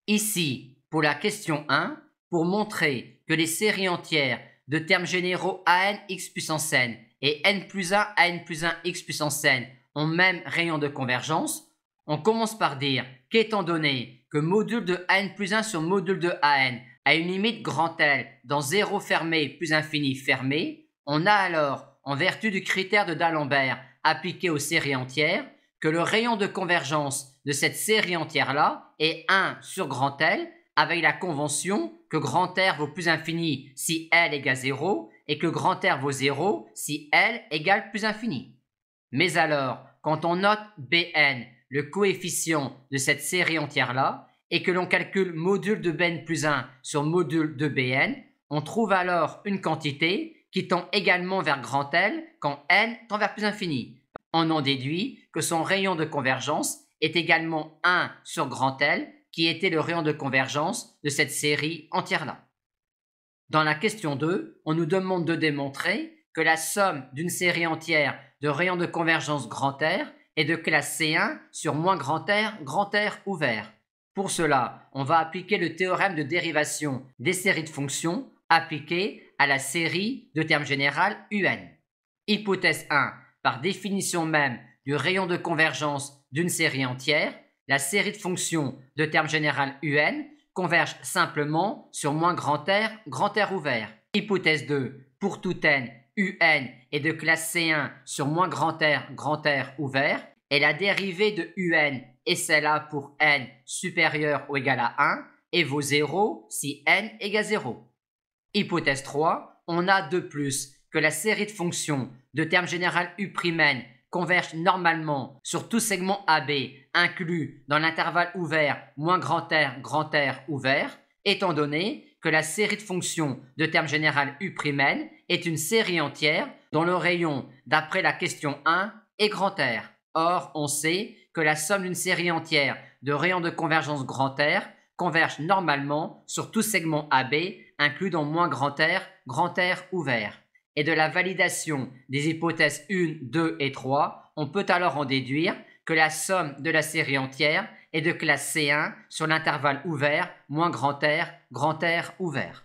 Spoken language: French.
Ici, pour la question 1, pour montrer que les séries entières de termes généraux an x puissance n et n plus 1 an plus 1 x puissance n ont même rayon de convergence, on commence par dire qu'étant donné que module de an plus 1 sur module de an a une limite grand L dans 0 fermé plus infini fermé, on a alors, en vertu du critère de D'Alembert appliqué aux séries entières, que le rayon de convergence de cette série entière-là est 1 sur grand L, avec la convention que grand R vaut plus infini si L égale 0 et que grand R vaut 0 si L égale plus infini. Mais alors, quand on note Bn, le coefficient de cette série entière-là, et que l'on calcule module de Bn plus 1 sur module de Bn, on trouve alors une quantité qui tend également vers grand L quand n tend vers plus infini. On en déduit que son rayon de convergence est également 1 sur grand L, qui était le rayon de convergence de cette série entière-là. Dans la question 2, on nous demande de démontrer que la somme d'une série entière de rayons de convergence grand R est de classe C1 sur moins grand R ouvert. Pour cela, on va appliquer le théorème de dérivation des séries de fonctions appliqué à la série de termes général UN. Hypothèse 1. Par définition même du rayon de convergence d'une série entière, la série de fonctions de termes général UN converge simplement sur moins grand R ouvert. Hypothèse 2. Pour tout n, UN est de classe C1 sur moins grand R ouvert, et la dérivée de UN est celle-là pour n supérieur ou égal à 1 et vaut 0 si n égale 0. Hypothèse 3. On a de plus que la série de fonctions de termes général U'N converge normalement sur tout segment AB inclus dans l'intervalle ouvert moins grand R ouvert, étant donné que la série de fonctions de termes général U'N est une série entière dont le rayon, d'après la question 1, est grand R. Or, on sait que la somme d'une série entière de rayons de convergence grand R converge normalement sur tout segment AB inclus dans moins grand R ouvert. Et de la validation des hypothèses 1, 2 et 3, on peut alors en déduire que la somme de la série entière est de classe C1 sur l'intervalle ouvert moins grand R ouvert.